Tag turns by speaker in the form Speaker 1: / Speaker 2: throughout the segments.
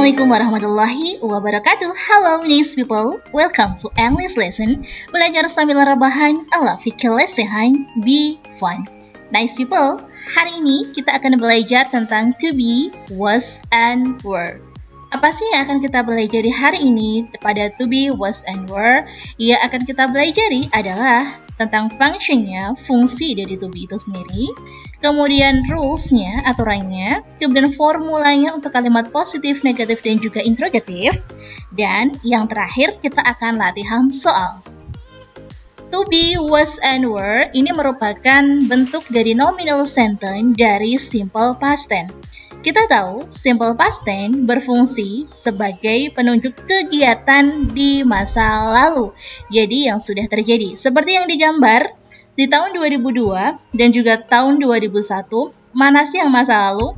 Speaker 1: Assalamualaikum warahmatullahi wabarakatuh. Hello nice people, welcome to English lesson. Belajar sambil rebahan ala fikir lesehan, be fun. Nice people, hari ini kita akan belajar tentang to be, was, and were. Apa sih yang akan kita pelajari hari ini pada to be, was, and were? Yang akan kita pelajari adalah tentang functionnya, fungsi dari to be itu sendiri, kemudian rules-nya, aturannya, kemudian formulanya untuk kalimat positif, negatif, dan juga interrogatif, dan yang terakhir kita akan latihan soal. To be, was, and were ini merupakan bentuk dari nominal sentence dari simple past tense. Kita tahu, simple past tense berfungsi sebagai penunjuk kegiatan di masa lalu. Jadi yang sudah terjadi. Seperti yang digambar di tahun 2002 dan juga tahun 2001, mana sih yang masa lalu?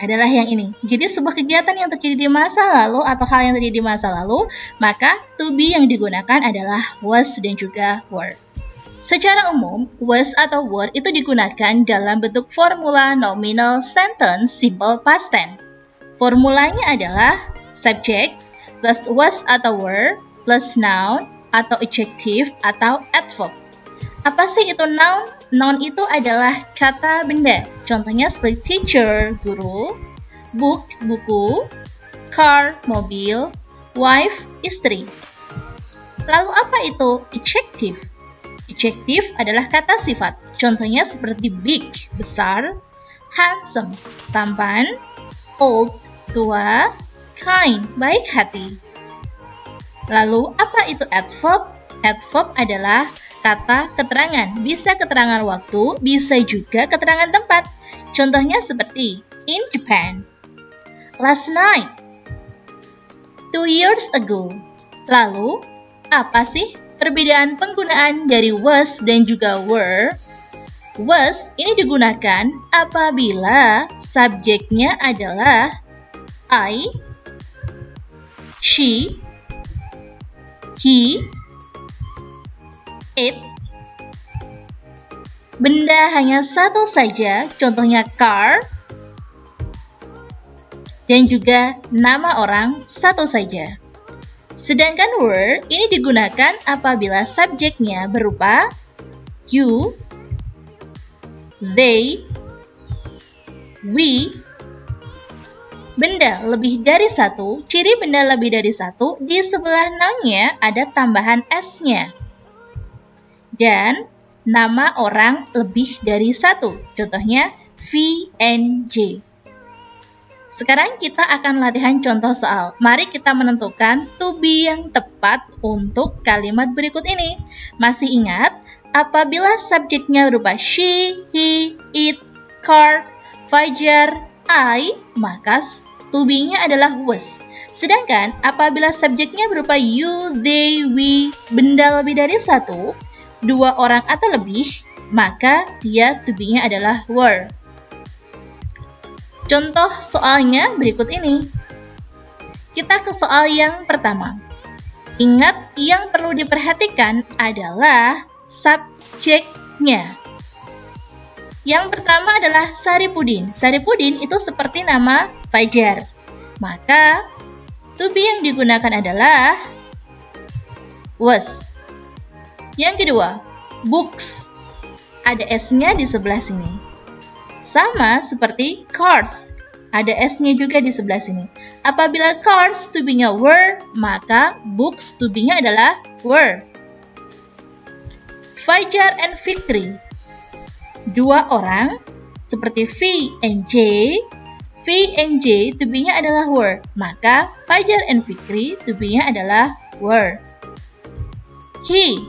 Speaker 1: Adalah yang ini. Jadi sebuah kegiatan yang terjadi di masa lalu atau hal yang terjadi di masa lalu, maka to be yang digunakan adalah was dan juga were. Secara umum, was atau were itu digunakan dalam bentuk formula nominal sentence simple past tense. Formulanya adalah subject plus was atau were plus noun atau adjective atau adverb. Apa sih itu noun? Noun itu adalah kata benda. Contohnya seperti teacher, guru, book, buku, car, mobil, wife, istri. Lalu apa itu adjective? Adjective adalah kata sifat. Contohnya seperti big, besar, handsome, tampan, old, tua, kind, baik hati. Lalu apa itu adverb? Adverb adalah kata keterangan. Bisa keterangan waktu, bisa juga keterangan tempat. Contohnya seperti in Japan, last night, 2 years ago. Lalu apa sih perbedaan penggunaan dari was dan juga were? Was ini digunakan apabila subjeknya adalah I, she, he, it. Benda hanya satu saja, contohnya car, dan juga nama orang satu saja. Sedangkan were ini digunakan apabila subjeknya berupa you, they, we. Benda lebih dari satu, ciri benda lebih dari satu, di sebelah noun-nya ada tambahan s-nya. Dan nama orang lebih dari satu, contohnya V and J. Sekarang kita akan latihan contoh soal. Mari kita menentukan to be yang tepat untuk kalimat berikut ini. Masih ingat, apabila subjeknya berupa she, he, it, car, Fajar, I, maka to be-nya adalah was. Sedangkan apabila subjeknya berupa you, they, we, benda lebih dari satu, 2 orang atau lebih, maka dia to be-nya adalah were. Contoh soalnya berikut ini. Kita ke soal yang pertama. Ingat, yang perlu diperhatikan adalah subjeknya. Yang pertama adalah Saripudin. Saripudin itu seperti nama Fajar. Maka, to be yang digunakan adalah was. Yang kedua, books. Ada S-nya di sebelah sini. Sama seperti cars. Ada S-nya juga di sebelah sini. Apabila cars to be-nya were, maka books to be-nya adalah were. Fajar and Fikri. 2 orang seperti V and J. V and J to be-nya adalah were. Maka Fajar and Fikri to be-nya adalah were. He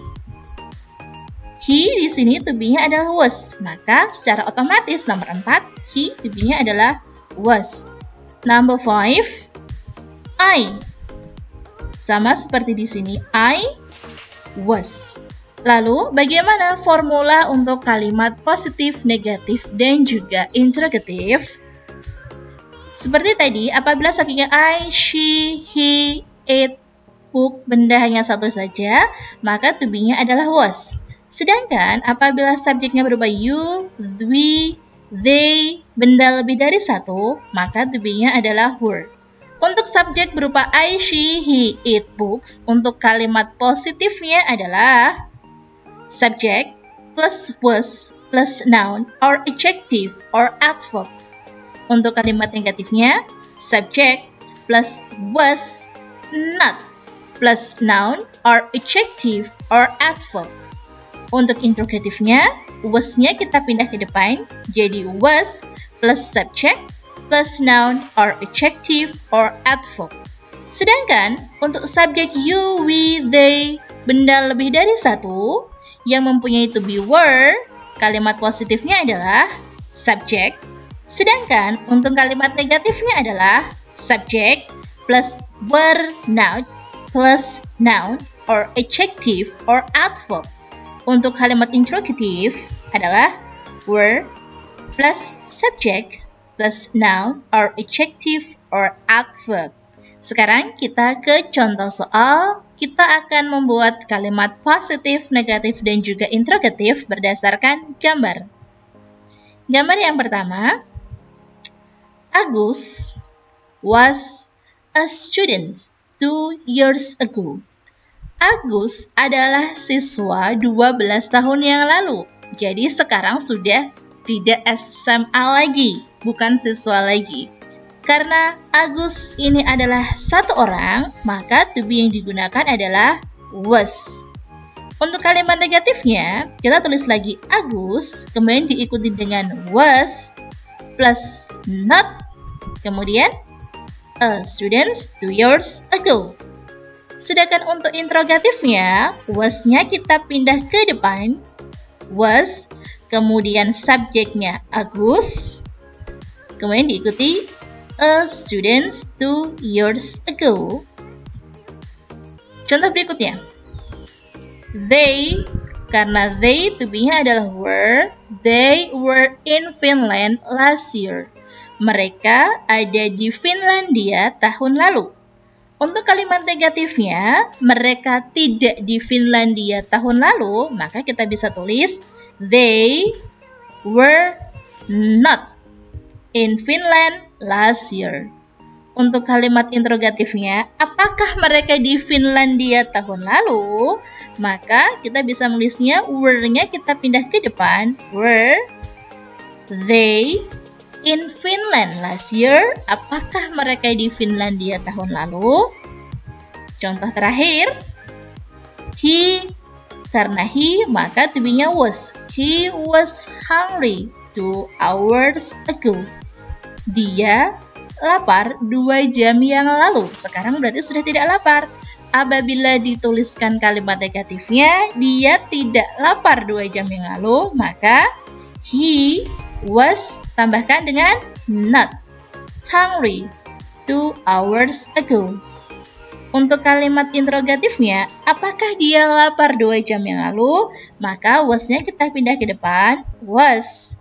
Speaker 1: di sini to be-nya adalah was. Maka secara otomatis nomor 4, he to be-nya adalah was. Number 5, I. Sama seperti di sini, I was. Lalu bagaimana formula untuk kalimat positif, negatif, dan juga interrogatif? Seperti tadi, apabila subjeknya I, she, he, it, book, benda hanya satu saja, maka to be-nya adalah was. Sedangkan apabila subjeknya berupa you, we, they, benda lebih dari satu, maka to be-nya adalah were. Untuk subjek berupa I, she, he, it books, untuk kalimat positifnya adalah subject plus was plus noun or adjective or adverb. Untuk kalimat negatifnya, subject plus was not plus noun or adjective or adverb. Untuk interrogatifnya, was-nya kita pindah ke depan, jadi was plus subject plus noun or adjective or adverb. Sedangkan untuk subjek you, we, they, benda lebih dari satu yang mempunyai to be were, kalimat positifnya adalah subject. Sedangkan untuk kalimat negatifnya adalah subject plus were not plus noun or adjective or adverb. Untuk kalimat interrogative adalah were plus subject plus noun or adjective or adverb. Sekarang kita ke contoh soal. Kita akan membuat kalimat positif, negatif, dan juga interrogatif berdasarkan gambar. Gambar yang pertama, Agus was a student 2 years ago. Agus adalah siswa 12 tahun yang lalu. Jadi sekarang sudah tidak SMA lagi, bukan siswa lagi. Karena Agus ini adalah satu orang, maka to be yang digunakan adalah was. Untuk kalimat negatifnya, kita tulis lagi Agus, kemudian diikuti dengan was plus not, kemudian a student 2 years ago. Sedangkan untuk interrogatifnya, was-nya kita pindah ke depan, was, kemudian subjeknya Agus, kemudian diikuti a student 2 years ago. Contoh berikutnya, they, karena they to be-nya adalah were, they were in Finland last year. Mereka ada di Finlandia tahun lalu. Untuk kalimat negatifnya, mereka tidak di Finlandia tahun lalu, maka kita bisa tulis they were not in Finland last year. Untuk kalimat interrogatifnya, apakah mereka di Finlandia tahun lalu? Maka kita bisa menulisnya were-nya kita pindah ke depan, were they in Finland last year? Apakah mereka di Finlandia tahun lalu? Contoh terakhir, he, karena he maka to be-nya was. He was hungry 2 hours ago. Dia lapar 2 jam yang lalu. Sekarang berarti sudah tidak lapar. Apabila dituliskan kalimat negatifnya, dia tidak lapar 2 jam yang lalu, maka he was tambahkan dengan not hungry 2 hours ago. Untuk kalimat interrogatifnya, apakah dia lapar 2 jam yang lalu? Maka was-nya kita pindah ke depan, was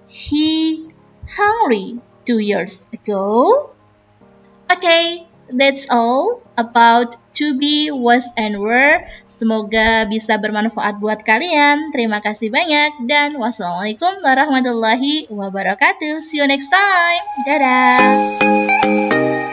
Speaker 1: he hungry 2 years ago? Okay, that's all about to be, was, and were. Semoga bisa bermanfaat buat kalian. Terima kasih banyak dan wassalamualaikum warahmatullahi wabarakatuh. See you next time. Dadah.